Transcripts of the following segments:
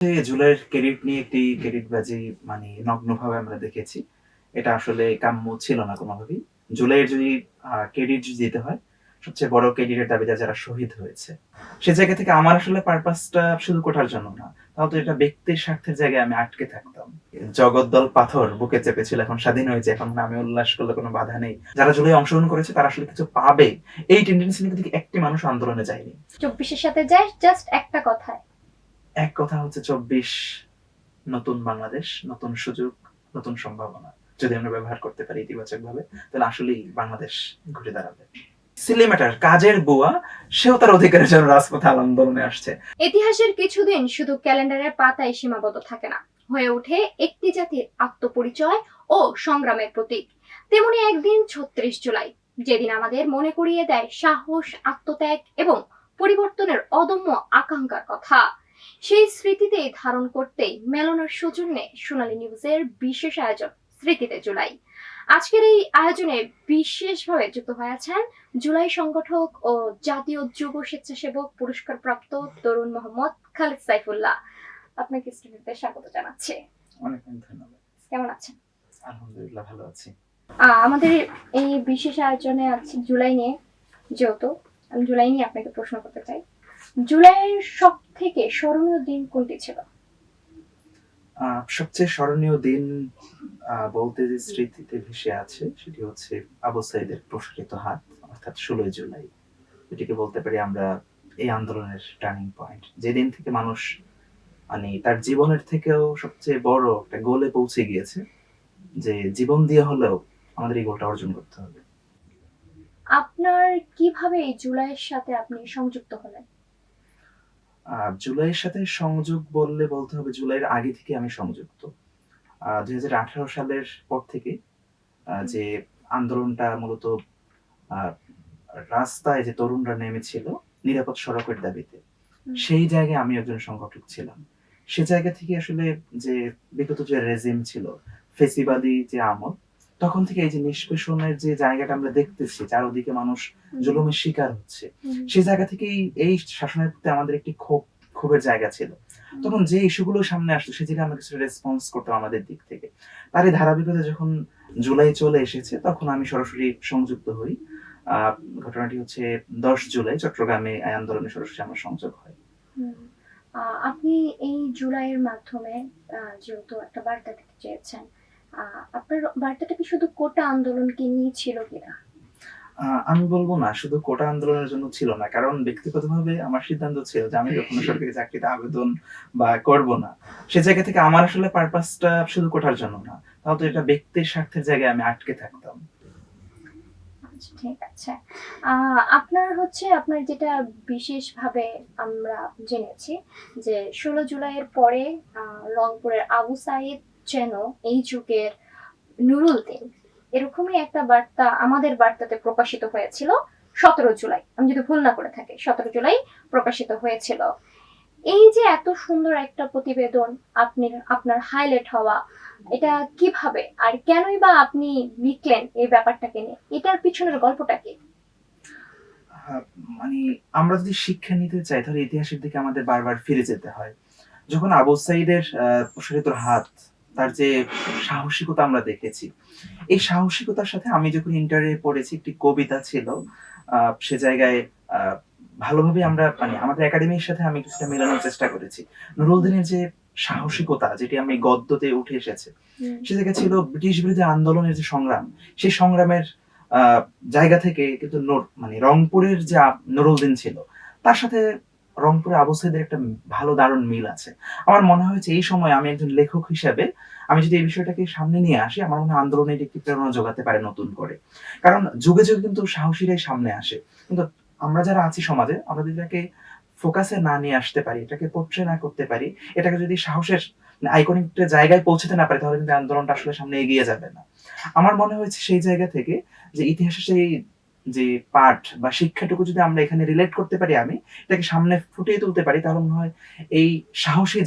জুলাইয়ের ক্রেডিট নিয়ে একটি ক্রেডিটবাজি নগ্নভাবে আমরা দেখেছি। এটা আসলে কাম্য ছিল না কোনোভাবেই। জুলাইয়ের যদি ক্রেডিট যদি দিতে হয়, সবচেয়ে বড় ক্রেডিটের দাবিদার যারা শহীদ হয়েছে। সে জায়গা থেকে আমার আসলে পারপাসটা শুধু কোঠার জন্য না। তাও তো এটা ব্যক্তির স্বার্থের জায়গায় আমি আটকে থাকতাম। জগদ্দল পাথর বুকে চেপেছিল, এখন স্বাধীন হয়েছে, এখন আমি উল্লাস করলে কোনো বাধা নেই। যারা জুলাই অংশগ্রহণ করেছে তারা আসলে কিছু পাবে। এই টেনডেন্সি নিয়ে কিন্তু একটি মানুষ আন্দোলনে যায়নি। ২৪-এর সাথে যায় জাস্ট একটা কথায়। এক কথা হচ্ছে ২৪ নতুন বাংলাদেশ, নতুন সুযোগ, নতুন সম্ভাবনা। যদি আমরা ব্যবহার করতে পারি ইতিবাচকভাবে, তাহলে আসলেই বাংলাদেশ ঘুরে দাঁড়াবে। সিলি ম্যাটার, কাজের বুয়া, সেও তার অধিকারের জন্য রাজপথে আন্দোলনে আসছে। ইতিহাসের কিছুদিন শুধু ক্যালেন্ডারের পাতায় সীমাবদ্ধ থাকে না, হয়ে ওঠে একটি জাতির আত্মপরিচয় ও সংগ্রামের প্রতীক। তেমনি একদিন ৩৬ জুলাই, যেদিন আমাদের মনে করিয়ে দেয় সাহস, আত্মত্যাগ এবং পরিবর্তনের অদম্য আকাঙ্ক্ষার কথা। সেই স্মৃতিতেই ধারণ করতেই মেলনের সৌজন্যে সোনালী নিউজের বিশেষ আয়োজন স্মৃতিতে জুলাই। আজকের এই আয়োজনে বিশেষভাবে যুক্ত হয়ে আছেন জুলাই সংগঠক ও জাতীয় যুব স্বেচ্ছাসেবক পুরস্কারপ্রাপ্ত তরুণ মোহাম্মদ খালিদ সাইফুল্লাহ। আপনাকে স্টুডিওতে স্বাগত জানাচ্ছি। অনেক অনেক ধন্যবাদ। কেমন আছেন? আলহামদুলিল্লাহ, ভালো আছি। আমাদের এই বিশেষ আয়োজনে আছে জুলাই নিয়ে। যেহেতু আমি জুলাই নিয়ে আপনাকে প্রশ্ন করতে চাই, জুলাইয়ের সব থেকে স্মরণীয় দিন কোনটি ছিল? সবচেয়ে স্মরণীয় দিন বলতে যে স্মৃতিতে ভেসে আছে সেটি হচ্ছে আবু সাইদের প্রসারিত হাত, অর্থাৎ ১৬ই জুলাই। এটিকে বলতে পারি আমরা এই আন্দোলনের টার্নিং পয়েন্ট। যেদিন থেকে মানুষ তার জীবনের থেকেও সবচেয়ে বড় একটা গোলে পৌঁছে গিয়েছে, যে জীবন দিয়ে হলেও আমাদের এই গোলটা অর্জন করতে হবে। আপনার কিভাবে এই জুলাইয়ের সাথে আপনি সংযুক্ত হলেন? জুলাইয়ের সাথে সংযোগ বললে বলতে হবে জুলাইয়ের আগে থেকে আমি সংযুক্ত। ২০১৮ সালের পর থেকে যে আন্দোলনটা মূলত আ রাস্তায় যে তরুণরা নেমেছিল নিরাপদ সড়কের দাবিতে, সেই জায়গায় আমি একজন সংগঠক ছিলাম। সে জায়গা থেকে আসলে যে বিগত যে রেজিম ছিল, ফেসিবাদী যে আমল, তখন থেকে এই যে নিষ্পেষণের যে জায়গাটা আমরা দেখতেছি, চারদিকে মানুষ জুলুমের শিকার হচ্ছে। সেই জায়গা থেকেই এই শাসনের প্রতি আমাদের একটি ক্ষোভের জায়গা ছিল। তখন যে ইস্যুগুলো সামনে আসতো সে জায়গায় আমরা কিছু রেসপন্স করতাম আমাদের দিক থেকে। তার এই ধারাবাহিকতা যখন জুলাই চলে এসেছে তখন আমি সরাসরি সংযুক্ত হই। আ ঘটনাটি হচ্ছে ১০ জুলাই চট্টগ্রামে এই আন্দোলনে সরাসরি আমার সংযোগ হয়। আপনি এই জুলাইয়ের মাধ্যমে যেহেতু একটা বার্তা দিতে চেয়েছেন, আপনার বার্তাটা কি শুধু কোটা আন্দোলনকে নিয়ে ছিল কিনা? আমি বলব না শুধু কোটা আন্দোলনের জন্য ছিল না। কারণ ব্যক্তিগতভাবে আমার সিদ্ধান্ত ছিল যে আমি কখনো সরকারি চাকরিতে আবেদন করব না। সে জায়গা থেকে আমার আসলে পারপাসটা শুধু কোটার জন্য না। তাও তো এটা ব্যক্তির স্বার্থের জায়গায় আমি আটকে থাকতাম। আচ্ছা, ঠিক আছে। আপনার যেটা বিশেষভাবে আমরা জেনেছি যে ১৬ জুলাইয়ের পরে রংপুরের আবু সাঈদ যেন এই যুগের নুরুল দিন, এরকমই একটা বার্তা আমাদের বার্তাতে প্রকাশিত হয়েছিল ১৭ জুলাই। আমি যদি ভুল না করে থাকি, ১৭ জুলাই প্রকাশিত হয়েছিল। এই যে এত সুন্দর একটা প্রতিবেদন আপনার হাইলাইট হওয়া, এটা কিভাবে আর কেনই বা আপনি লিখলেন এই ব্যাপারটাকে নিয়ে? এটার পিছনের গল্পটা কি? আ মানে আমরা যদি শিক্ষা নিতে চাই তাহলে ইতিহাসের দিকে আমাদের বারবার ফিরে যেতে হয়। যখন আবু সাঈদের প্রসারিত হাত, তার যে সাহসিকতা আমরা দেখেছি, এই সাহসিকতার সাথে আমি যখন ইন্টারে পড়েছি একটি কবিতা ছিল। আ সে জায়গায় আ ভালোভাবে আমরা আমাদের একাডেমির সাথে আমি কিছুটা মেলানোর চেষ্টা করেছি। নুরুল দিনের যে সাহসিকতা যেটি আমি গদ্যতে উঠে এসেছে, সে জায়গায় ছিল ব্রিটিশ বিরোধী আন্দোলনের যে সংগ্রাম, সেই সংগ্রামের আ জায়গা থেকে কিন্তু রংপুরের যে নুরুল দিন ছিল, তার সাথে রংপুরে আবু সাঈদের একটা ভালো দারুণ মিল আছে। আমার মনে হয়েছে এই সময় আমি একজন লেখক হিসেবে আমি যদি এই বিষয়টাকে সামনে নিয়ে আসি, আমার মনে হয় আন্দোলনে এটি একটি প্রেরণা যোগাতে পারে নতুন করে। কারণ যুগে, যুগে কিন্তু সাহসীরাই সামনে আসে। কিন্তু আমরা যারা আছি সমাজে, আমরা যদি এটাকে ফোকাসে না নিয়ে আসতে পারি, এটাকে পোর্ট্রে না করতে পারি, এটাকে যদি সাহসের আইকনিক একটা জায়গায় পৌঁছাতে না পারি, তাহলে কিন্তু আন্দোলনটা আসলে সামনে এগিয়ে যাবে না। আমার মনে হয়েছে সেই জায়গা থেকে যে ইতিহাসের সেই যে পাঠ বা শিক্ষাটুকু যদি আমরা এখানে রিলেট করতে পারি, আমি এটাকে সামনে ফুটিয়ে তুলতে পারি, তাহলে মনে হয় এই সাহসী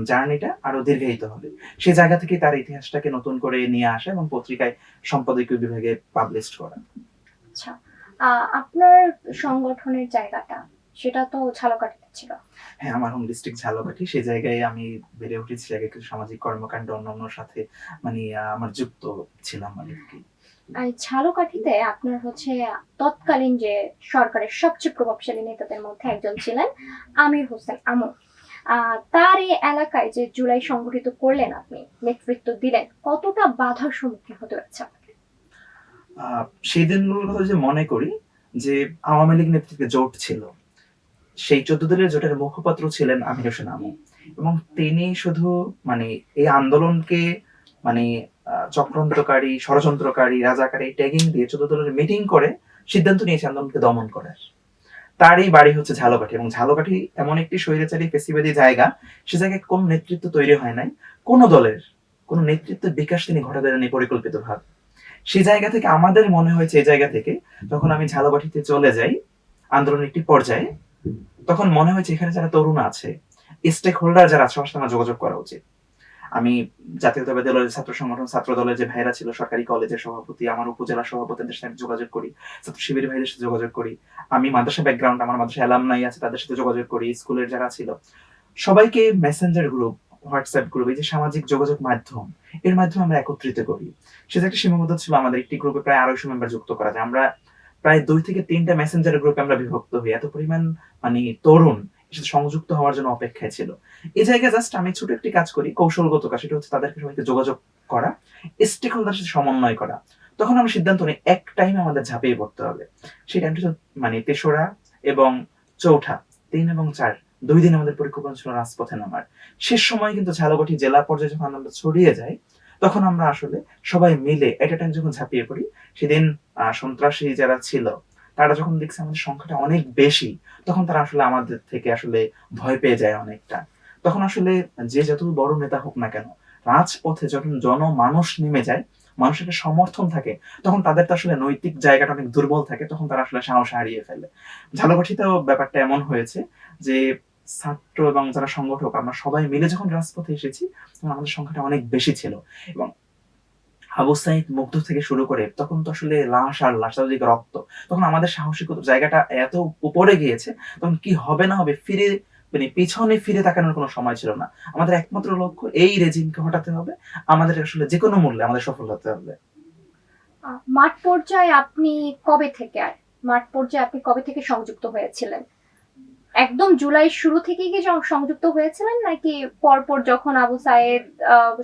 জার্নিটা আরো দীর্ঘায়িত হবে। সেই জায়গা থেকে তার ইতিহাসটাকে নতুন করে নিয়ে আসা এবং পত্রিকায় সম্পাদকীয় বিভাগে পাবলিশড করা। আচ্ছা, আপনার সংগঠনের জায়গাটা সেটা তো ঝালকাঠিতে ছিল। হ্যাঁ, আমার হোম ডিস্ট্রিক্ট ঝালকাঠি। সেই জায়গায় আমি বেড়ে উঠেছি। আগে কিছু সামাজিক কর্মকাণ্ড অন্যান্যর সাথে আমার যুক্ত ছিলাম আরকি। আর ঝালকাঠিতে আপনার হচ্ছে তৎকালীন যে সরকারের সবচেয়ে প্রভাবশালী নেতাদের মধ্যে একজন ছিলেন আমির হোসেন আমু। তার এই এলাকায় যে জুলাই সংগঠিত করলেন, আপনি নেতৃত্ব দিলেন, কতটা বাধার সম্মুখীন হতে হয়েছে আপনাকে? আ সেই দিনগুলোর কথা যদি মনে করি যে আওয়ামী লীগ নেতৃত্বে জোট ছিল। সেই ১৪ দলীয় জোটের মুখপাত্র ছিলেন আমির হোসেন আমু। এবং তিনি শুধু মানে এই আন্দোলনকে মানে চক্রান্তকারী, ষড়যন্ত্রকারী, রাজাকারী ট্যাগিং দিয়ে ১৪ দলের মিটিং করে সিদ্ধান্ত নিয়েছে আন্দোলনকে দমন করার। তারই বাড়ি হচ্ছে ঝালকাঠি এবং ঝালকাঠি এমন একটি স্বৈরাচারী ফ্যাসিবাদী জায়গা, সে জায়গায় কোন নেতৃত্ব তৈরি হয় নাই। কোন দলের কোন নেতৃত্বের বিকাশ তিনি ঘটাতে দেননি পরিকল্পিতভাবে। সেই জায়গা থেকে আমাদের মনে হয়েছে এই জায়গা থেকে যখন আমি ঝালকাঠিতে চলে যাই আন্দোলনের একটি পর্যায়ে, তখন মনে হয়েছে এখানে যারা তরুণ আছে, স্টেক হোল্ডার যারা আছে সবার সাথে আমার যোগাযোগ করা উচিত। আমি জাতীয়তাবাদী দলের ছাত্র সংগঠন ছাত্র দলের যে ভাইরা ছিল, সরকারি কলেজের সভাপতি, আমার উপজেলা সভাপতিদের সাথে যোগাযোগ করি, ছাত্র শিবির ভাইদের সাথে যোগাযোগ করি। আমি মাদ্রাসা ব্যাকগ্রাউন্ড, আমার মাদ্রাসা অ্যালামনাই আছে, তাদের সাথে যোগাযোগ করি। স্কুলের যারা ছিল সবাইকে মেসেঞ্জার গ্রুপ, হোয়াটসঅ্যাপ গ্রুপ, এই যে সামাজিক যোগাযোগ মাধ্যম, এর মাধ্যমে আমরা একত্রিত করি। সেটা একটা সীমাবদ্ধ ছিল, আমাদের একটি গ্রুপে প্রায় ২৫০ মেম্বার যুক্ত করা যায়। আমরা প্রায় ২ থেকে ৩টা মেসেঞ্জার গ্রুপে আমরা বিভক্ত হই। এত পরিমাণ তরুণ এর সাথে সংযুক্ত হওয়ার জন্য অপেক্ষায় ছিল। এই জায়গায় জাস্ট আমি ছোট একটি কাজ করি, কৌশলগত কাজ। সেটা হচ্ছে তাদেরকে সবাইকে যোগাযোগ করা, স্টেক হোল্ডারের সাথে সমন্বয় করা। তখন আমরা সিদ্ধান্ত নিই এক টাইমে আমাদের ঝাঁপিয়ে পড়তে হবে। সেই টাইমটা হচ্ছে ৩রা এবং ৪ঠা, ৩ এবং ৪, ২ দিন আমাদের পরিকল্পনা ছিল রাজপথে নামার। শেষ সময় কিন্তু ঝালকাঠি জেলা পর্যায়ে যখন আমরা ছড়িয়ে যাই, তখন আমরা আসলে সবাই মিলে এট এ টাইম যখন ঝাঁপিয়ে পড়ি, সেদিন সন্ত্রাসী যারা ছিল তারা যখন দেখছে আমাদের সংখ্যাটা অনেক বেশি, তখন তারা আসলে আমাদের থেকে আসলে ভয় পেয়ে যায় অনেকটা। তখন আসলে যে যত বড় নেতা হোক না কেন, রাজপথে যখন জনমানুষ নেমে যায়, মানুষের একটা সমর্থন থাকে, তখন তাদের তো আসলে নৈতিক জায়গাটা অনেক দুর্বল থাকে, তখন তারা আসলে সাহস হারিয়ে ফেলে। ঝালকাঠিতেও ব্যাপারটা এমন হয়েছে যে ছাত্র এবং যারা সংগঠক আমরা সবাই মিলে যখন রাজপথে এসেছি, তখন আমাদের সংখ্যাটা অনেক বেশি ছিল। এবং আবু সাঈদ, মুগ্ধ থেকে শুরু করে তখন তো আসলে লাশ আর লাশ, চারিদিকে রক্ত। তখন আমাদের সাহসিকতার জায়গাটা এত উপরে গিয়েছে, তখন কি হবে না হবে পিছনে ফিরে তাকানোর কোনো সময় ছিল না। আমাদের একমাত্র লক্ষ্য এই রেজিমকে হটাতে হবে। আমাদের আসলে যেকোনো মূল্যে আমাদের সফল হতে হবে। মাঠ পর্যায়ে আপনি কবে থেকে আর মাঠ পর্যায়ে আপনি কবে থেকে সংযুক্ত হয়েছিলেন? একদম জুলাই শুরু থেকে কি সংযুক্ত হয়েছিলেন, নাকি পরপর যখন আবু সায়েদ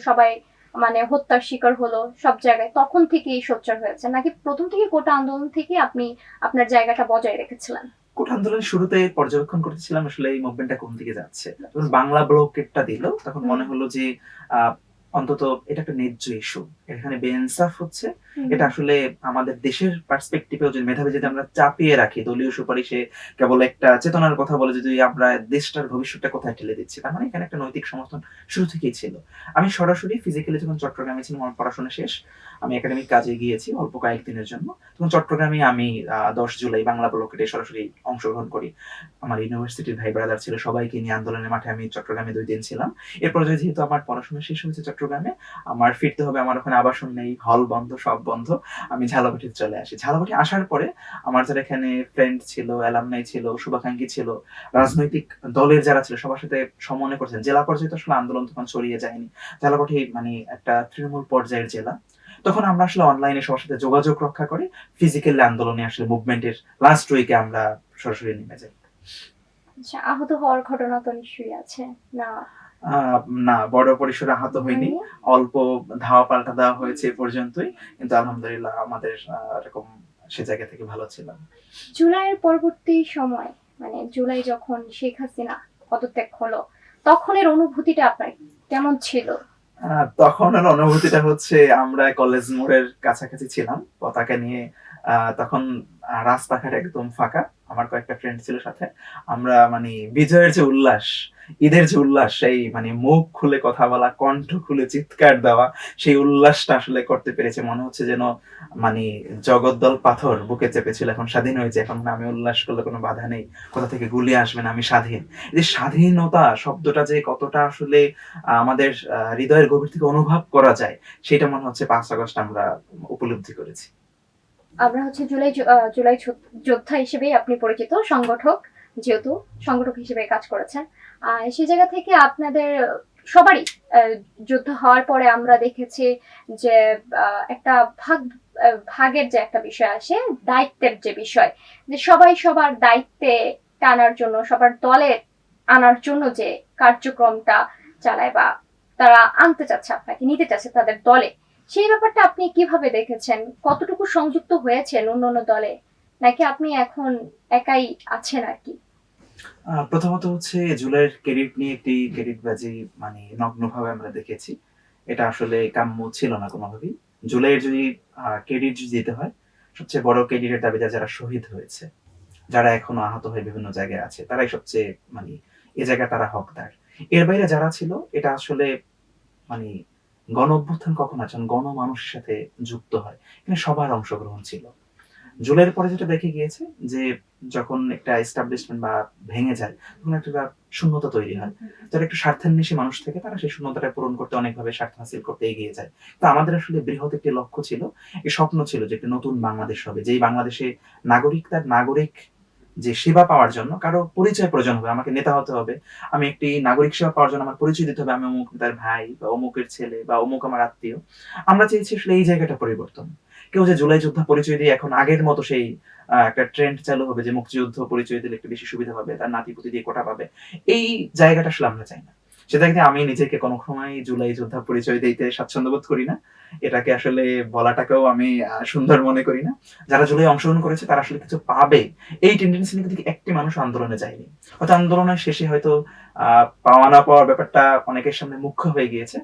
সবাই মানে হত্যার শিকার হলো সব জায়গায় তখন থেকেই সোচ্চার হয়েছে, নাকি প্রথম থেকে কোটা আন্দোলন থেকে আপনি আপনার জায়গাটা বজায় রেখেছিলেন? কোটা আন্দোলনের শুরুতে পর্যবেক্ষণ করতেছিলাম আসলে এই মুভমেন্টটা কোন দিকে যাচ্ছে। যখন বাংলা ব্লকেটটা দিল, তখন মনে হলো যে আহ, অন্তত এটা একটা ন্যায্য ইস্যু, এখানে বেইনসাফ হচ্ছে। এটা আসলে আমাদের দেশের পার্সপেক্টিভেও যদি মেধাবী যদি আমরা চাপিয়ে রাখি, দলীয় সুপারিশে কেবল একটা চেতনার কথা বলে যদি আমরা দেশটার ভবিষ্যৎটা কোথায় ঠেলে দিচ্ছি, তার মানে এখানে একটা নৈতিক সমর্থন শুরু থেকেই ছিল। আমি সরাসরি ফিজিক্যালি যখন চট্টগ্রামে ছিলাম, আমার পড়াশোনা শেষ, আমি একাডেমিক কাজে গিয়েছি অল্প কয়েকদিনের জন্য। তখন চট্টগ্রামে আমি ১০ জুলাই বাংলা ব্লকেটে সরাসরি অংশগ্রহণ করি। আমার ইউনিভার্সিটির ভাই ব্রাদার ছিল, সবাইকে নিয়ে আন্দোলনের মাঠে আমি চট্টগ্রামে ২ দিন ছিলাম। এরপর যেহেতু আমার পড়াশোনা শেষ হয়েছে চট্টগ্রামে, আমার ফিরতে হবে, আমার ওখানে আবাসন নেই, হল বন্ধ, সব বন্ধ। আমি ঝালকাঠিতে চলে আসি। ঝালকাঠি আসার পরে আমার যারা এখানে ফ্রেন্ড ছিল, অ্যালামনাই ছিল, শুভাকাঙ্ক্ষী ছিল, রাজনৈতিক দলের যারা ছিল, সবার সাথে সমন্বয় করছেন। জেলা পর্যায়ে তো আসলে আন্দোলন তখন ছড়িয়ে যায়নি। ঝালকাঠি একটা তৃণমূল পর্যায়ের জেলা। তখন আমরা আসলে অনলাইনে সবার সাথে যোগাযোগ রক্ষা করে ফিজিক্যালি আন্দোলনে আসলে মুভমেন্টের লাস্ট উইকে আমরা সরাসরি নেমে যাই। আচ্ছা, আহত হওয়ার ঘটনা তো নিশ্চয়ই আছে না? না, বড় পরিসরে আহত হয়নি। অল্প ধাওয়া পাল্টা দেওয়া হয়েছে এ পর্যন্তই। কিন্তু আলহামদুলিল্লাহ আমাদের এরকম সে জায়গা থেকে ভালো ছিলাম। জুলাইয়ের পরবর্তী সময়, মানে জুলাই যখন শেখ হাসিনা পদত্যাগ হলো, তখনের অনুভূতিটা আপনার কেমন ছিল? তখনের অনুভূতিটা হচ্ছে আমরা কলেজ মোড়ের কাছাকাছি ছিলাম পতাকা নিয়ে। তখন রাস্তাঘাট একদম ফাঁকা। আমার কয়েকটা ফ্রেন্ড ছিল সাথে। আমরা বিজয়ের যে উল্লাস, ঈদের যে উল্লাস, সেই মুখ খুলে কথা বলা, কণ্ঠ খুলে চিৎকার দেওয়া, সেই উল্লাসটা আসলে করতে পেরেছে। মনে হচ্ছে যেন মানে জগদ্দল পাথর বুকে চেপেছিল, এখন স্বাধীন হয়েছে। এখন আমি উল্লাস করলে কোনো বাধা নেই, কোথা থেকে গুলি আসবে না, আমি স্বাধীন। এই যে স্বাধীনতা শব্দটা যে কতটা আসলে আমাদের হৃদয়ের গভীর থেকে অনুভব করা যায়, সেটা মনে হচ্ছে ৫ আগস্ট আমরা উপলব্ধি করেছি। আমরা হচ্ছে জুলাই যোদ্ধা হিসেবেই আপনি পরিচিত, সংগঠক। যেহেতু সংগঠক হিসেবে কাজ করেছেন, সেই জায়গা থেকে আপনাদের সবারই যুদ্ধ হওয়ার পরে আমরা দেখেছি যে একটা ভাগের যে একটা বিষয় আসে, দায়িত্বের যে বিষয়, যে সবাই সবার দায়িত্বে টানার জন্য, সবার দলে আনার জন্য যে কার্যক্রমটা চালায় বা তারা আনতে চাচ্ছে, আপনাকে নিতে চাচ্ছে তাদের দলে, সেই ব্যাপারটা আপনি কিভাবে দেখেছেন? কতটুকু সংযুক্ত হয়েছেন অন্য অন্য দলে, নাকি আপনি এখন একাই আছেন আর কি? প্রথমত হচ্ছে জুলাইয়ের ক্রেডিট নিয়ে একটি ক্রেডিটবাজি নগ্নভাবে আমরা দেখেছি। এটা আসলে কাম্য ছিল না কোনোভাবেই। জুলাইয়ের যদি ক্রেডিট যদি দিতে হয়, সবচেয়ে বড় ক্রেডিটের দাবিদার যারা শহীদ হয়েছে, যারা এখনো আহত হয়ে বিভিন্ন জায়গায় আছে, তারাই সবচেয়ে এ জায়গায় তারা হকদার। এর বাইরে যারা ছিল, এটা আসলে মানে গণ অভ্যুত্থান কখন আছে? গণমানুষের সাথে যুক্ত হয়। এখানে সবার অংশগ্রহণ ছিল। জুলাইয়ের পরে যেটা দেখে গিয়েছে যে যখন একটা এস্টাবলিশমেন্ট বা ভেঙে যায়, তখন একটা শূন্যতা তৈরি হয়। যারা একটু স্বার্থান্বেষী মানুষ থেকে তারা সেই শূন্যতাটা পূরণ করতে অনেকভাবে স্বার্থ হাসিল করতে এগিয়ে যায়। তো আমাদের আসলে বৃহৎ একটি লক্ষ্য ছিল, একটি স্বপ্ন ছিল যে একটা নতুন বাংলাদেশ হবে, যেই বাংলাদেশে নাগরিক তার নাগরিক যে সেবা পাওয়ার জন্য কারো পরিচয় প্রয়োজন হবে, আমাকে নেতা হতে হবে, আমি একটি নাগরিক সেবা পাওয়ার জন্য আমার পরিচয় দিতে হবে, আমি অমুক তার ভাই বা অমুকের ছেলে বা অমুক আমার আত্মীয়। আমরা চেয়েছি আসলে এই জায়গাটা পরিবর্তন। কেউ যে জুলাই যোদ্ধা পরিচয় দিয়ে এখন আগের মতো সেই একটা ট্রেন্ড চালু হবে যে মুক্তিযুদ্ধ পরিচয় দিলে একটু বেশি সুবিধা পাবে, তার নাতিপুতি দিয়ে কোটা পাবে, এই জায়গাটা আসলে আমরা চাই না। সেটা কিন্তু আমি নিজেকে কোনো সময় জুলাই যোদ্ধা পরিচয় দিতে স্বাচ্ছন্দ্য বোধ করি না। এটাকে আসলে বলাটাকেও আমি সুন্দর মনে করি না। যারা জুলাই অংশগ্রহণ করেছে তারা আসলে কিছু পাবে, এই টেন্ডেন্সি নিয়ে কিন্তু একটি মানুষ আন্দোলনে যায়নি। হয়তো আন্দোলনের শেষে হয়তো পাওয়া না পাওয়ার ব্যাপারটা অনেকের সামনে মুখ্য হয়ে গিয়েছে।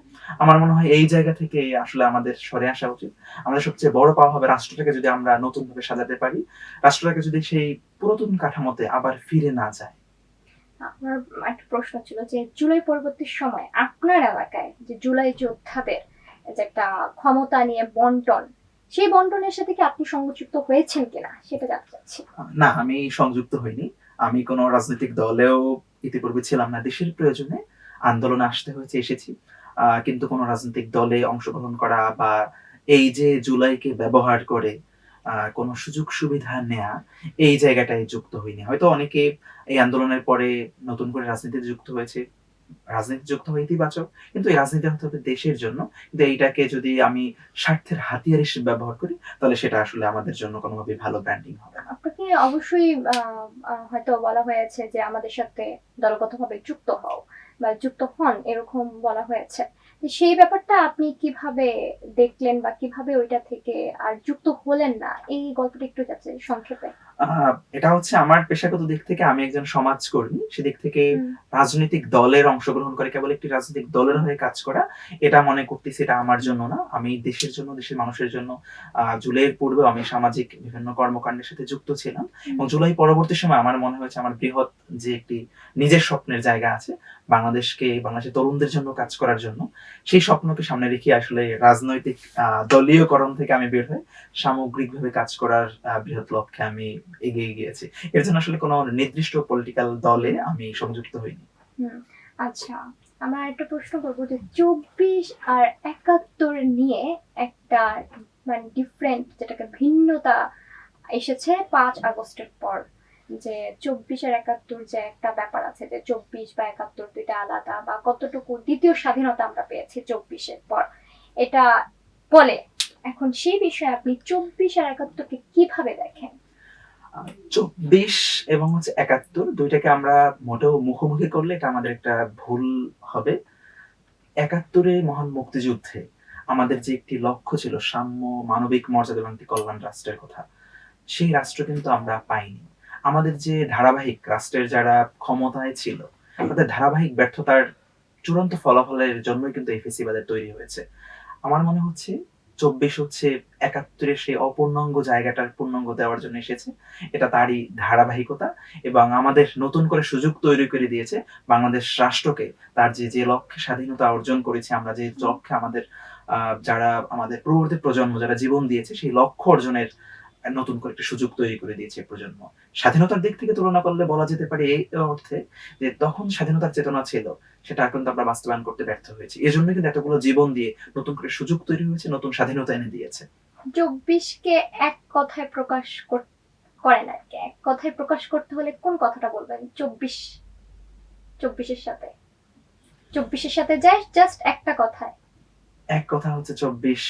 আমার মনে হয় এই জায়গা থেকে আসলে আমাদের সরে আসা উচিত। আমাদের সবচেয়ে বড় পাওয়া হবে রাষ্ট্রটাকে যদি আমরা নতুন ভাবে সাজাতে পারি, রাষ্ট্রটাকে যদি সেই পুরাতন কাঠামোতে আবার ফিরে না যায়। আপনার একটা প্রশ্ন ছিল যে জুলাই পরবর্তী সময় আপনার এলাকায় যে জুলাই যোদ্ধাদের যে একটা ক্ষমতা নিয়ে বন্টন, সেই বন্টনের সাথে কি আপনি সংযুক্ত হয়েছেন কিনা সেটা জানতে চাচ্ছি। না, আমি সংযুক্ত হইনি। আমি কোনো রাজনৈতিক দলেও ইতিপূর্বে ছিলাম না। দেশের প্রয়োজনে আন্দোলনে আসতে হয়েছে, এসেছি। কিন্তু কোনো রাজনৈতিক দলে অংশগ্রহণ করা বা এই যে জুলাইকে ব্যবহার করে কোনো সুযোগ সুবিধা নেয়া, এই জায়গাটায় যুক্ত হইনি। হয়তো অনেকে এই আন্দোলনের পরে নতুন করে রাজনীতিতে যুক্ত হয়েছে। রাজনীতি যুক্ত হয়ে ইতিবাচক। কিন্তু এই রাজনীতি হতে হবে দেশের জন্য। কিন্তু এইটাকে যদি আমি স্বার্থের হাতিয়ার হিসেবে ব্যবহার করি, তাহলে সেটা আসলে আমাদের জন্য কোনোভাবেই ভালো ব্র্যান্ডিং হবে না। আপনাকে অবশ্যই হয়তো বলা হয়েছে যে আমাদের সাথে দলগতভাবে যুক্ত হও বা যুক্ত হন, এরকম বলা হয়েছে। তো সেই ব্যাপারটা আপনি কিভাবে দেখলেন বা কিভাবে ওইটা থেকে আর যুক্ত হলেন না, এই গল্পটা একটু যাচ্ছে সংক্ষেপে। এটা হচ্ছে আমার পেশাগত দিক থেকে আমি একজন সমাজকর্মী। সেদিক থেকে রাজনৈতিক দলের অংশগ্রহণ করে কেবল একটি রাজনৈতিক দলের হয়ে কাজ করা, এটা মনে করতেছি এটা আমার জন্য না। আমি দেশের জন্য, দেশের মানুষের জন্য জুলাইয়ের পূর্বেও আমি সামাজিক বিভিন্ন কর্মকাণ্ডের সাথে যুক্ত ছিলাম। এবং জুলাই পরবর্তী সময় আমার মনে হয়েছে আমার বৃহৎ যে একটি নিজের স্বপ্নের জায়গা আছে, বাংলাদেশের তরুণদের জন্য কাজ করার জন্য, সেই স্বপ্নকে সামনে রেখে আসলে রাজনৈতিক দলীয়করণ থেকে আমি বের হয়ে সামগ্রিকভাবে কাজ করার বৃহৎ লক্ষ্যে আমি এগিয়ে গিয়েছি। এর জন্য আসলে কোনো নির্দিষ্ট পলিটিক্যাল দলে আমি সংযুক্ত হইনি। আচ্ছা, আমার একটা প্রশ্ন করবো যে 24 আর 71 নিয়ে একটা ডিফারেন্ট, যেটাকে ভিন্নতা এসেছে 5 আগস্টের পর। যে 24 আর 71 যে একটা ব্যাপার আছে, যে 24 বা 71 দুইটা আলাদা, বা কতটুকু দ্বিতীয় স্বাধীনতা আমরা পেয়েছি 24-এর পর, এটা বলে। এখন সেই বিষয়ে আপনি 24 আর 71-কে কিভাবে দেখেন? 24 এবং হচ্ছে 71 দুইটাকে আমরা মোটেও মুখোমুখি করলে এটা আমাদের একটা ভুল হবে। ৭১ মহান মুক্তিযুদ্ধে আমাদের যে একটি লক্ষ্য ছিল সাম্য, মানবিক মর্যাদা এবং একটি কল্যাণ রাষ্ট্রের কথা, সেই রাষ্ট্র কিন্তু আমরা পাইনি। আমাদের যে ধারাবাহিক রাষ্ট্রের যারা ক্ষমতায় ছিল, তাদের ধারাবাহিক ব্যর্থতার চূড়ান্ত ফলাফলের জন্যই কিন্তু এই ফেসিবাদের তৈরি হয়েছে। আমার মনে হচ্ছে ২৪ হচ্ছে ৭১ সেই অপূর্ণাঙ্গ জায়গাটার পূর্ণাঙ্গ দেওয়ার জন্য এসেছে। এটা তারই ধারাবাহিকতা এবং আমাদের নতুন করে সুযোগ তৈরি করে দিয়েছে বাংলাদেশ রাষ্ট্রকে তার যে লক্ষ্যে স্বাধীনতা অর্জন করেছি আমরা, যে লক্ষ্যে আমাদের যারা আমাদের পূর্ববর্তী প্রজন্ম যারা জীবন দিয়েছে, সেই লক্ষ্য অর্জনের নতুন করে একটা সুযোগ তৈরি করে দিয়েছে প্রজন্ম। স্বাধীনতার দিক থেকে তুলনা করলে বলা যেতে পারে এই অর্থে যে তখন স্বাধীনতার চেতনা ছিল, সেটা কিন্তু আমরা বাস্তবায়ন করতে ব্যর্থ হয়েছি। এজন্য কিন্তু এতগুলো জীবন দিয়ে নতুন করে সুযোগ তৈরি হয়েছে, নতুন স্বাধীনতা এনে দিয়েছে। 24-কে এক কথায় প্রকাশ করেন আর কি। এক কথায় প্রকাশ করতে হলে কোন কথাটা বলবেন? 24 সাথে 24 সাথে যায় জাস্ট একটা কথায়। এক কথা হচ্ছে 24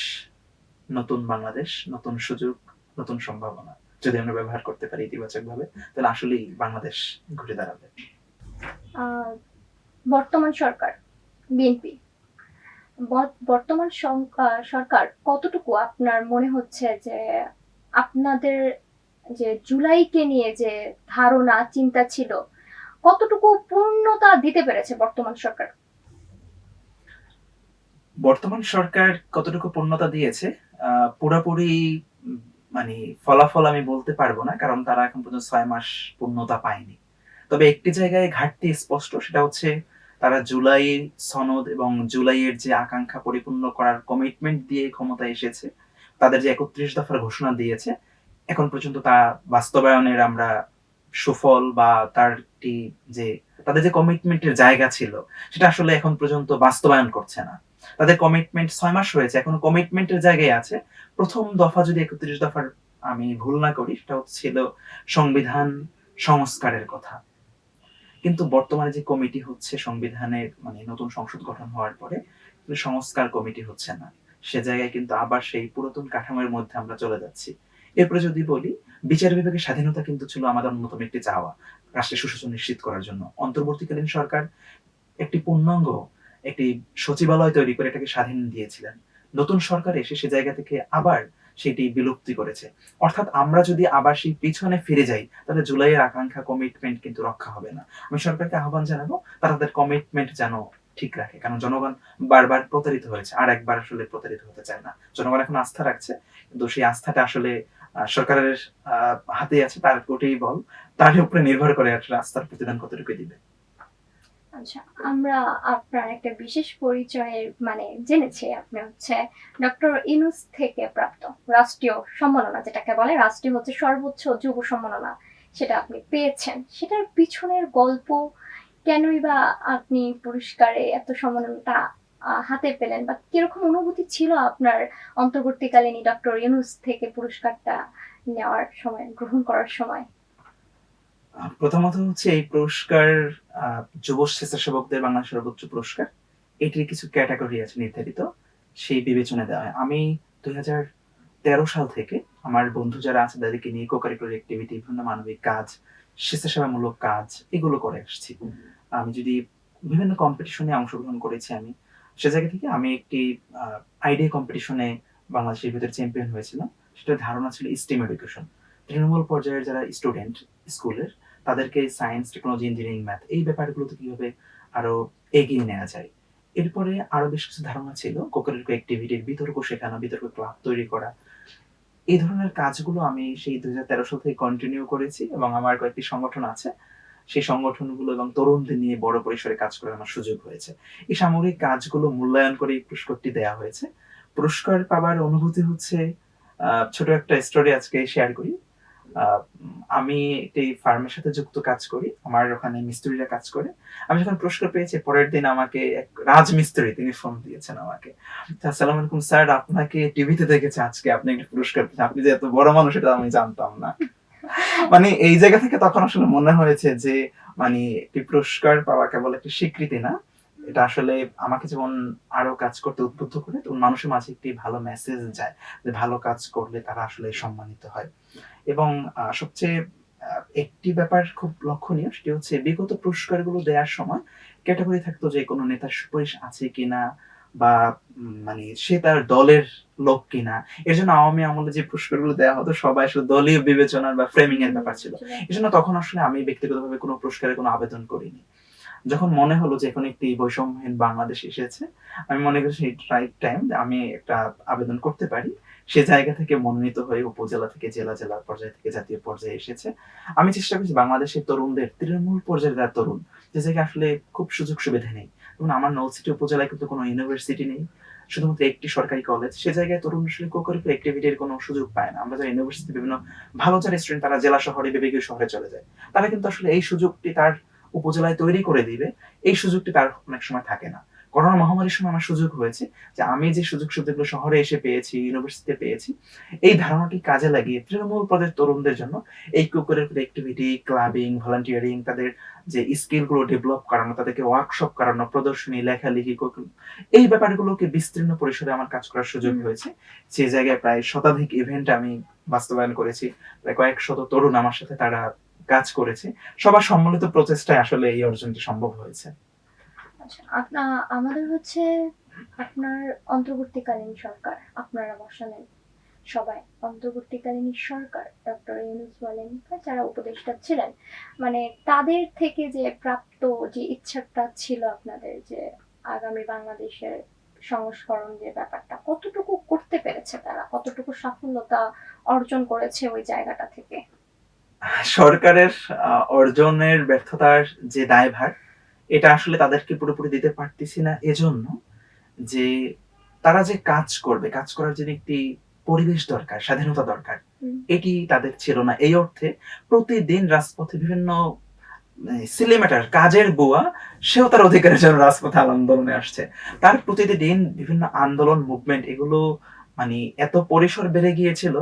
নতুন বাংলাদেশ, নতুন সুযোগ, নতুন সম্ভাবনা। যদি আমরা ব্যবহার করতে পারি ইতিবাচক ভাবে, তাহলে আসলেই বাংলাদেশ ঘুরে দাঁড়াবে। আহ, বর্তমান সরকার বিএনপি, বর্তমান সরকার কতটুকু আপনার মনে হচ্ছে যে আপনাদের যে জুলাইকে নিয়ে যে ধারণা চিন্তা ছিল কতটুকু পূর্ণতা দিতে পেরেছে বর্তমান সরকার? বর্তমান সরকার কতটুকু পূর্ণতা দিয়েছে পুরোপুরি উম, মানে ফলাফল আমি বলতে পারবো না, কারণ তারা এখন পর্যন্ত 6 মাস পূর্ণতা পায়নি। তবে একটি জায়গায় ঘাটতি স্পষ্ট, সেটা হচ্ছে তারা জুলাই সনদ এবং জুলাইয়ের যে আকাঙ্ক্ষা পরিপূর্ণ করার কমিটমেন্ট দিয়ে ক্ষমতায় এসেছে, তাদের যে 31 দফার ঘোষণা দিয়েছে, এখন পর্যন্ত তা বাস্তবায়নের আমরা সুফল বা তার একটি যে তাদের যে কমিটমেন্টের জায়গা ছিল, সেটা আসলে এখন পর্যন্ত বাস্তবায়ন করছে না। তাদের কমিটমেন্ট 6 মাস হয়েছে, এখনো কমিটমেন্টের জায়গায় আছে। প্রথম দফা যদি 31 দফার আমি ভুল না করি, সেটা হচ্ছিল সংবিধান সংস্কারের কথা। কিন্তু বর্তমানে যে কমিটি হচ্ছে সংবিধানের, মানে নতুন সংসদ গঠন হওয়ার পরে সংস্কার কমিটি হচ্ছে না, সে জায়গায় কিন্তু আবার সেই পুরাতন কাঠামোর মধ্যে আমরা চলে যাচ্ছি। এরপরে যদি বলি, বিচার বিভাগের স্বাধীনতা কিন্তু ছিল আমাদের অন্যতম একটি চাওয়া, রাষ্ট্রের সুশাসন নিশ্চিত করার জন্য। অন্তর্বর্তীকালীন সরকার একটি পূর্ণাঙ্গ একটি সচিবালয় তৈরি করে এটাকে স্বাধীন দিয়েছিলেন। নতুন সরকার এসে সে জায়গা থেকে আবার সেটি বিলুপ্তি করেছে। অর্থাৎ আমরা যদি আবার সেই পিছনে ফিরে যাই, তাহলে জুলাইয়ের আকাঙ্ক্ষা কমিটমেন্ট কিন্তু রক্ষা হবে না। আমি সরকারকে আহ্বান জানাবো তারা তাদের কমিটমেন্ট যেন ঠিক রাখে, কারণ জনগণ বারবার প্রতারিত হয়েছে, আর একবার আসলে প্রতারিত হতে চায় না। জনগণ এখন আস্থা রাখছে, কিন্তু সেই আস্থাটা আসলে সরকারের হাতে আছে, তার কোটেই বল, তার উপরে নির্ভর করে আসলে আস্থার প্রতিদান কতটুকু দিবে। আচ্ছা, আমরা আপনার একটা বিশেষ পরিচয়ের মানে জেনেছি আপনি হচ্ছে ডক্টর ইউনূস থেকে প্রাপ্ত রাষ্ট্রীয় সম্মাননা, যেটাকে বলে রাষ্ট্রীয় হচ্ছে সর্বোচ্চ যুব সম্মাননা, সেটা আপনি পেয়েছেন। সেটার পিছনের গল্প, কেনই বা আপনি পুরস্কারে এত সম্মাননাটা হাতে পেলেন, বা কিরকম অনুভূতি ছিল আপনার অন্তর্বর্তীকালীন ডক্টর ইউনূস থেকে পুরস্কারটা নেওয়ার সময়, গ্রহণ করার সময়? প্রথমত হচ্ছে এই পুরস্কার যুব স্বেচ্ছাসেবকদের বাংলাদেশ সর্বোচ্চ পুরস্কার। এটির কিছু ক্যাটাগরি আছে নির্ধারিত, সেই বিবেচনায় দেওয়া হয়। আমি 2013 সাল থেকে আমার বন্ধু যারা আছে তাদেরকে নিয়ে কো-কারিকুলার অ্যাক্টিভিটি, বিভিন্ন মানবিক কাজ, স্বেচ্ছাসেবামূলক কাজ এগুলো করে আসছি। আমি যদি বিভিন্ন কম্পিটিশনে অংশগ্রহণ করেছি, আমি সে জায়গা থেকে আমি একটি আইডিয়া কম্পিটিশনে বাংলাদেশের ভিতরে চ্যাম্পিয়ন হয়েছিলাম। সেটার ধারণা ছিল স্টেম এডুকেশন। তৃণমূল পর্যায়ের যারা স্টুডেন্ট স্কুলের, তাদেরকে সায়েন্স, টেকনোলজি, ইঞ্জিনিয়ারিং, ম্যাথ এই ব্যাপারগুলোতে কিভাবে আরো এগিয়ে নেওয়া যায়। এরপরে আরো বেশ কিছু ধারণা ছিল কো-কারিকুলার অ্যাক্টিভিটির, বিতর্ক শেখানো, বিতর্ক ক্লাব তৈরি করা। এই ধরনের কাজগুলো আমি সেই 2013 সাল থেকে কন্টিনিউ করেছি, এবং আমার কয়েকটি সংগঠন আছে, সেই সংগঠনগুলো এবং তরুণদের নিয়ে বড় পরিসরে কাজ করার আমার সুযোগ হয়েছে। এই সামগ্রিক কাজগুলো মূল্যায়ন করে এই পুরস্কারটি দেওয়া হয়েছে। পুরস্কার পাবার অনুভূতি হচ্ছে, ছোট একটা স্টোরি আজকে শেয়ার করি। আমি একটি ফার্মের সাথে যুক্ত কাজ করি, আমার ওখানে মিস্ত্রিরা কাজ করে। আমি যখন পুরস্কার পেয়েছি, পরের দিন আমাকে এক রাজমিস্ত্রি তিনি ফোন দিয়েছেন আমাকে। আসসালামু আলাইকুম স্যার, আপনাকে টিভিতে দেখেছি আজকে, আপনি একটা পুরস্কার পেয়েছেন, আপনি যে এত বড় মানুষ এটা আমি জানতাম না। মানে এই জায়গা থেকে তখন আসলে মনে হয়েছে যে, মানে একটি পুরস্কার পাওয়া কেবল একটি স্বীকৃতি না, এটা আসলে আমাকে যেমন আরো কাজ করতে উদ্বুদ্ধ করে, তখন মানুষের মাঝে একটি ভালো মেসেজ যায় যে ভালো কাজ করলে তারা আসলে সম্মানিত হয়। এবং সবচেয়ে একটি ব্যাপার খুব লক্ষণীয়, সেটি হচ্ছে বিগত পুরস্কারগুলো দেওয়ার সময় ক্যাটাগরি থাকতো যে কোনো নেতার সুপারিশ আছে কিনা, বা মানে সে তার দলের লোক কিনা। এর জন্য আওয়ামী আমলে যে পুরস্কারগুলো দেওয়া হতো সবাই আসলে দলীয় বিবেচনার বা ফ্রেমিং এর ব্যাপার ছিল। এই জন্য তখন আসলে আমি ব্যক্তিগতভাবে কোনো পুরস্কারের কোনো আবেদন করিনি। যখন মনে হলো যে এখন একটি বৈষম্যহীন বাংলাদেশ এসেছে, আমি মনে করছি রাইট টাইম আমি একটা আবেদন করতে পারি। সে জায়গা থেকে মনোনীত হয়ে উপজেলা থেকে জেলা, জেলা পর্যায় থেকে জাতীয় পর্যায়ে এসেছে। আমি চেষ্টা করছি বাংলাদেশের তরুণদের, তৃণমূল পর্যায়ের যারা তরুণ, যে জায়গায় আসলে খুব সুযোগ সুবিধা নেই। যেমন আমার নলছিটি উপজেলায় কিন্তু কোনো ইউনিভার্সিটি নেই, শুধুমাত্র একটি সরকারি কলেজ। সে জায়গায় তরুণ আসলে কো-কারিকুলার অ্যাক্টিভিটির কোনো সুযোগ পায় না। আমরা যারা ইউনিভার্সিটি, বিভিন্ন ভালো যারা স্টুডেন্ট, তারা জেলা শহরে, বিভাগীয় শহরে চলে যায়। তারা কিন্তু আসলে এই সুযোগটি তার উপজেলায় তৈরি করে দিবে, এই সুযোগটি তার অনেক সময় থাকে না। করোনা মহামারীর সময় আমার সুযোগ হয়েছে যে আমি যে সুযোগ সুবিধাগুলো শহরে এসে পেয়েছি, ইউনিভার্সিটিতে পেয়েছি, এই ধারণাটি কাজে লাগিয়ে তৃণমূল পর্যায়ের তরুণদের জন্য এই co-curricular activity, ক্লাবিং, ভলান্টিয়ারিং, তাদের যে স্কিল গুলো ডেভেলপ করানো, তাদেরকে ওয়ার্কশপ করানো, প্রদর্শনী, লেখালেখি, এই ব্যাপারগুলোকে বিস্তীর্ণ পরিসরে আমার কাজ করার সুযোগ হুম। হয়েছে। সেই জায়গায় প্রায় শতাধিক ইভেন্ট আমি বাস্তবায়ন করেছি। প্রায় কয়েক শত তরুণ আমার সাথে তারা কাজ করেছে। সবার সম্মিলিত প্রচেষ্টায় আসলে এই অর্জনটি সম্ভব হয়েছে। আচ্ছা, আমাদের হচ্ছে আপনার অন্তর্বর্তীকালীন সরকার, আপনারা বসালেন সবাই অন্তর্বর্তীকালীন সরকার, ডক্টর ইউনূস বলেন বা যারা উপদেষ্টা ছিলেন, মানে তাদের থেকে যে প্রাপ্ত যে ইচ্ছাটা ছিল আপনাদের যে আগামী বাংলাদেশের সংস্করণ যে ব্যাপারটা, কতটুকু করতে পেরেছে তারা, কতটুকু সাফল্যতা অর্জন করেছে ওই জায়গাটা থেকে? সরকারের অর্জনের ব্যর্থতার যে দায়ভার, এটা আসলে তাদেরকে পুরোপুরি দিতে পারতেছি না এজন্য যে তারা যে কাজ করবে, কাজ করার জন্য একটি পরিবেশ দরকার, স্বাধীনতা দরকার। হুম। এটি তাদের ছিল না। এই অর্থে প্রতিদিন রাজপথে বিভিন্ন সিলিমেটার কাজের বুয়া, সেও তার অধিকারের জন্য রাজপথে আন্দোলনে আসছে। তার প্রতিদিন বিভিন্ন আন্দোলন, মুভমেন্ট এগুলো মানে এত পরিসর বেড়ে গিয়েছিল,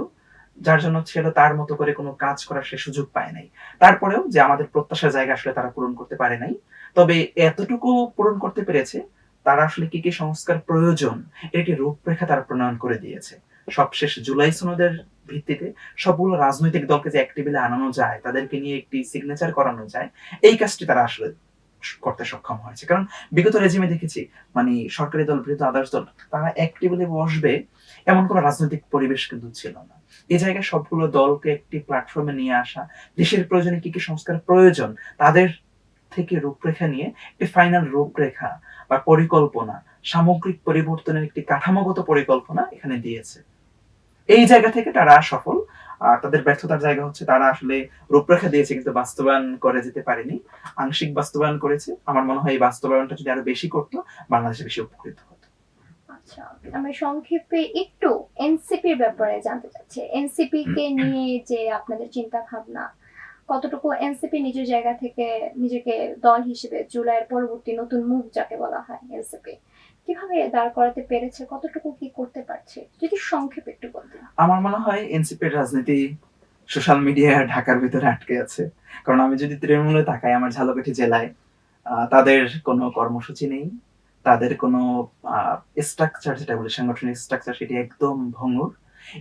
যার জন্য ছিল তার মতো করে কোনো কাজ করার সে সুযোগ পায় নাই। তারপরেও যে আমাদের প্রত্যাশার জায়গা আসলে তারা পূরণ করতে পারে নাই। তবে এতটুকু পূরণ করতে পেরেছে, তারা আসলে কি, কি সংস্কার প্রয়োজন এর একটি রূপরেখা তারা প্রণয়ন করে দিয়েছে। সবশেষ জুলাই সনদের ভিত্তিতে সবগুলো রাজনৈতিক দলকে যে এক টেবিলে আনানো যায়, তাদেরকে নিয়ে একটি সিগনেচার করানো যায়, এই কাজটি তারা আসলে করতে সক্ষম হয়েছে। কারণ বিগত রেজিমে দেখেছি মানে সরকারি দল বিরুদ্ধে আদার্স দল তারা এক টেবিলে বসবে এমন কোনো রাজনৈতিক পরিবেশ কিন্তু ছিল না। এই জায়গায় সবগুলো দলকে একটি প্ল্যাটফর্মে নিয়ে আসা, দেশের প্রয়োজনে কি, কি সংস্কার প্রয়োজন তাদের থেকে রূপরেখা নিয়ে একটি ফাইনাল রূপরেখা বা পরিকল্পনা, সামগ্রিক পরিবর্তনের একটি কাঠামোগত পরিকল্পনা এখানে দিয়েছে। এই জায়গা থেকে তারা সফল। আর তাদের ব্যর্থতার জায়গা হচ্ছে তারা আসলে রূপরেখা দিয়েছে কিন্তু বাস্তবায়ন করে যেতে পারেনি। আংশিক বাস্তবায়ন করেছে। আমার মনে হয় এই বাস্তবায়নটা যদি আরো বেশি করতো, বাংলাদেশ বেশি উপকৃত হতো। আচ্ছা, আমি সংক্ষেপে একটু এনসিপির ব্যাপারে জানতে চাচ্ছি। এনসিপি কে নিয়ে যে আপনাদের চিন্তা ভাবনা, কতটুকু এনসিপি নিজের জায়গা থেকে নিজেকে দল হিসেবে জুলাইয়ের পরবর্তী নতুন মুভ যাকে বলা হয় এনসিপি, কিভাবে দাঁড় করাতে পেরেছে, কতটুকু কি করতে পারছে, যদি সংক্ষেপে একটু বলতেন। আমার মনে হয় এনসিপির রাজনীতি সোশ্যাল মিডিয়ায় ঢাকার ভিতরে আটকে আছে। কারণ আমি যদি তৃণমূলে তাকাই আমার ঝালকাঠি জেলায় তাদের কোনো কর্মসূচি নেই। তাদের কোনো স্ট্রাকচার যেটা বলি সাংগঠনিক স্ট্রাকচার সেটি একদম ভঙ্গুর।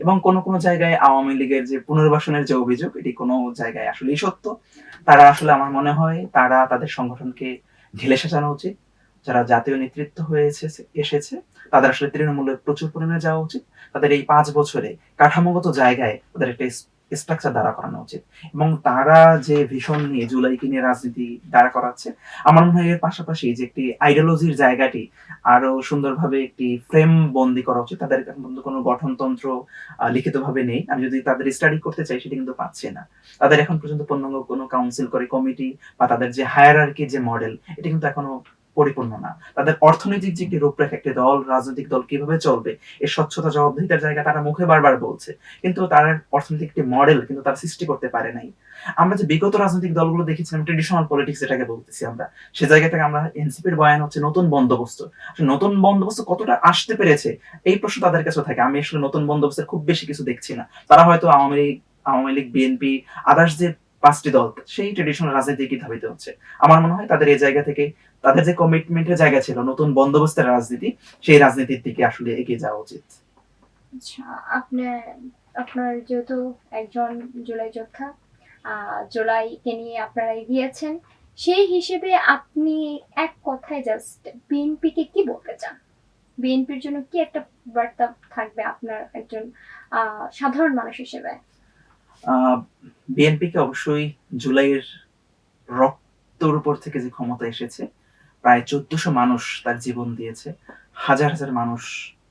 এবং কোনো, কোনো জায়গায় আওয়ামী লীগের যে পুনর্বাসনের যে অভিযোগ এটি কোনো জায়গায় আসলেই সত্য। তারা আসলে আমার মনে হয় তারা তাদের সংগঠনকে ঢেলে সাজানো উচিত। যারা জাতীয় নেতৃত্ব হয়ে এসেছে তাদের আসলে তৃণমূলে প্রচুর পরিমাণে যাওয়া উচিত। তাদের এই ৫ বছরে কাঠামোগত জায়গায় তাদের একটা স্ট্রাকচার দাঁড়া করানো উচিত। এবং তারা যে ভীষণ নিয়ে জুলাইকে নিয়ে রাজনীতি দাঁড়া করাচ্ছে, আমার মনে হয় এর পাশাপাশি যে একটি আইডিওলজির জায়গাটি আরো সুন্দরভাবে একটি ফ্রেম বন্দি করা উচিত। তাদের এখন পর্যন্ত কোনো গঠনতন্ত্র লিখিতভাবে নেই। আমি যদি তাদের স্টাডি করতে চাই সেটা কিন্তু পাচ্ছি না। তাদের এখন পর্যন্ত পূর্ণাঙ্গ কোনো কাউন্সিল করে কমিটি বা তাদের যে হায়ারার্কি যে মডেল এটা কিন্তু এখনো পরিপূর্ণ না। তাদের অর্থনৈতিক যে একটি রূপরেখা, একটি দল, রাজনৈতিক দল কিভাবে চলবে, এর স্বচ্ছতা জবাবদিহিতার জায়গা তারা মুখে বারবার বলছে। কিন্তু তার অর্থনৈতিক একটি মডেল কিন্তু তারা সৃষ্টি করতে পারে নাই। আমরা যে বিগত রাজনৈতিক দলগুলো দেখেছিলাম ট্রেডিশনাল পলিটিক্স যেটাকে বলতেছি আমরা, সে জায়গা থেকে আমরা এনসিপির বয়ান হচ্ছে নতুন বন্দোবস্ত। আসলে নতুন বন্দোবস্ত কতটা আসতে পেরেছে এই প্রশ্ন তাদের কাছে থাকে। আমি আসলে নতুন বন্দোবস্তের খুব বেশি কিছু দেখছি না। তারা হয়তো আওয়ামী লীগ, বিএনপি, আদার্স যে ৫টি দল সেই ট্রেডিশনাল রাজনীতি ধাবিত হচ্ছে। আমার মনে হয় তাদের এই জায়গা থেকে তাদের যে কমিটমেন্টের জায়গা ছিল নতুন বন্দোবস্তের রাজনীতি, সেই রাজনীতির দিকে আসলে এগিয়ে যাওয়া উচিত। আচ্ছা, আপনার আপনার যেহেতু একজন জুলাই যোদ্ধা, জুলাইকে নিয়ে আপনারা এগিয়েছেন, সেই হিসেবে আপনি এক কথায় জাস্ট বিএনপিকে কি বলতে চান? বিএনপির জন্য কি একটা বার্তা থাকবে আপনার একজন সাধারণ মানুষ হিসেবে? বিএনপিকে অবশ্যই জুলাইয়ের রক্তের উপর থেকে যে ক্ষমতা এসেছে, প্রায় ১৪০০ মানুষ তার জীবন দিয়েছে, হাজার হাজার মানুষ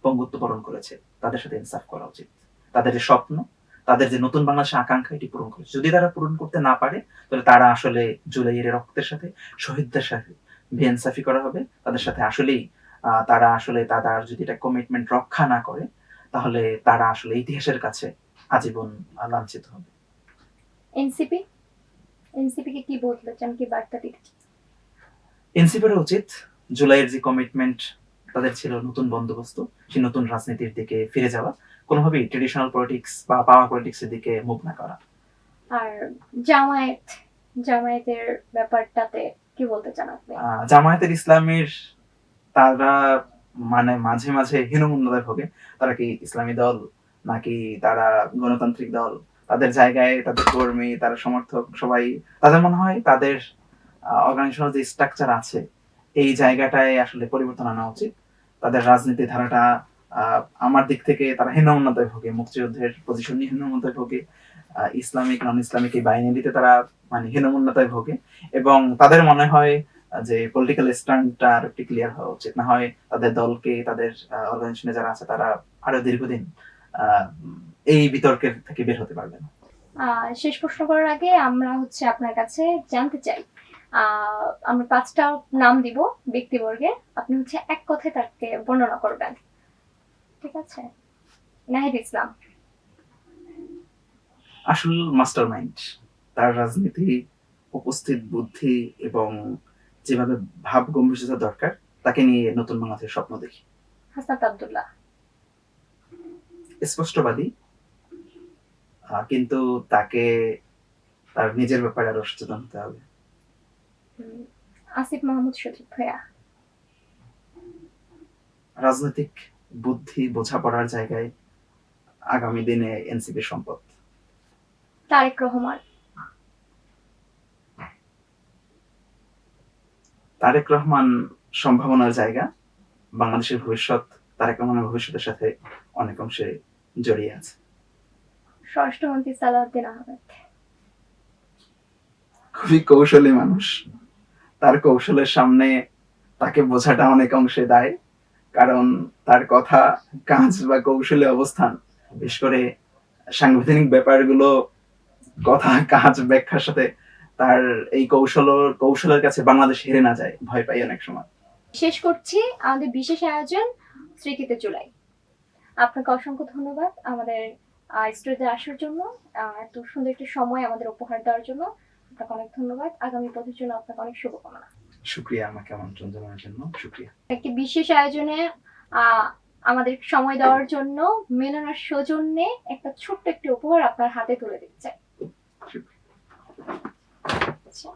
পঙ্গুত্ব বরণ করেছে, তাদের সাথে ইনসাফ করা উচিত। তাদের যে স্বপ্ন, তাদের যে নতুন বাংলাদেশের আকাঙ্ক্ষা এটি পূরণ করেছে। যদি তারা পূরণ করতে না পারে তাহলে তারা আসলে জুলাইয়ের রক্তের সাথে, শহীদদের সাথে বেইনসাফি করা হবে। তাদের সাথে আসলেই তারা আসলে তাদের যদি এটা কমিটমেন্ট রক্ষা না করে তাহলে তারা আসলে ইতিহাসের কাছে আজীবন লাঞ্ছিত হবে। এনসিপি এনসিপি কে কি বলতে চান, কি বার্তা দিতে চান? এনসিপির উচিত জুলাইয়ের যে কমিটমেন্ট তাদের ছিল, নতুন বন্দোবস্ত, সেই নতুন রাজনীতির দিকে ফিরে যাওয়া, কোনোভাবেই ট্রেডিশনাল পলিটিক্স বা পাওয়ার পলিটিক্সের দিকে মুভ না করা। আর জামায়াত, জামায়াতের ব্যাপারটাতে কি বলতে চান আপনি? জামায়াতের ইসলামের তারা মানে মাঝে মাঝে হীনমন্যতায় ভোগে। তারা কি ইসলামী দল নাকি তারা গণতান্ত্রিক দল? তাদের জায়গায় তাদের কর্মী, তারা সমর্থক সবাই, তাদের মনে হয় তাদের অর্গানাইজেশনাল যে স্ট্রাকচার আছে এই জায়গাটায় আসলে পরিবর্তন আনা উচিত। তাদের রাজনীতি ধারাটা আমার দিক থেকে তারা হীনমন্যতায় ভোগে, মুক্তিযুদ্ধের পজিশন নিয়ে হীনমন্যতায় ভোগে, ইসলামিক নন ইসলামিক এই বাইনারিতে তারা মানে হীনমন্যতায় ভোগে, এবং তাদের মনে হয় যে পলিটিক্যাল স্ট্যান্ডটা আরো একটু ক্লিয়ার হওয়া উচিত, না হয় তাদের দলকে, তাদের অর্গানাইজেশনে যারা আছে তারা আরো দীর্ঘদিন আহ, এই বিতর্কের থেকে বের হতে পারবে না। শেষ প্রশ্ন করার আগে আমরা আপনার কাছে জানতে চাই, আমরা 5টা নাম দিব ব্যক্তিবর্গের, আপনি এক কথায় তাকে বর্ণনা করবেন, ঠিক আছে? নাহিদ ইসলাম। আসল মাস্টার মাইন্ড, তার রাজনীতি, উপস্থিত বুদ্ধি এবং যেভাবে ভাব গম্ভীরতা দরকার, তাকে নিয়ে নতুন বাংলাদেশের স্বপ্ন দেখি। হাসনাত আব্দুল্লাহ। স্পষ্টবাদী, কিন্তু তাকে তার নিজের ব্যাপারে আরো সচেতন হতে হবে। আসিফ মাহমুদ সজীব ভাইয়া। রাজনৈতিক বুদ্ধি, বোঝাপড়ার জায়গায় আগামী দিনে এনসিপি সম্পদ। তারেক রহমান। তারেক রহমান সম্ভাবনার জায়গা, বাংলাদেশের ভবিষ্যৎ তারেক রহমানের ভবিষ্যতের সাথে অনেক অংশে জড়িয়ে আছে। স্বরাষ্ট্রমন্ত্রী সালাউদ্দিন আহমেদ। খুবই কৌশলী মানুষ, তার কৌশলের সামনে তাকে বোঝাটা অনেক অংশে দায়, কারণ তার কথা, কাজ বা কৌশলী অবস্থান, বিশেষ করে সাংবিধানিক ব্যাপারগুলো, কথা, কাজ, ব্যাখ্যার সাথে তার এই কৌশলের কাছে বাংলাদেশ হেরে না যায়, ভয় পাই অনেক সময়। শেষ করছি আমাদের বিশেষ আয়োজন স্মৃতিতে জুলাই। আপনাকে অসংখ্য ধন্যবাদ আমাদের স্টুডিওতে আসার জন্য, এত সুন্দর একটি সময় আমাদের উপহার দেওয়ার জন্য আপনাকে অনেক ধন্যবাদ। আগামী পথের জন্য আপনাকে অনেক শুভকামনা। শুক্রিয়া, আমাকে আমন্ত্রণ জানানোর জন্য শুক্রিয়া। একটি বিশেষ আয়োজনে আমাদের সময় দেওয়ার জন্য মেলনার সৌজন্যে একটা ছোট্ট একটি উপহার আপনার হাতে তুলে দিতে চাই। আচ্ছা।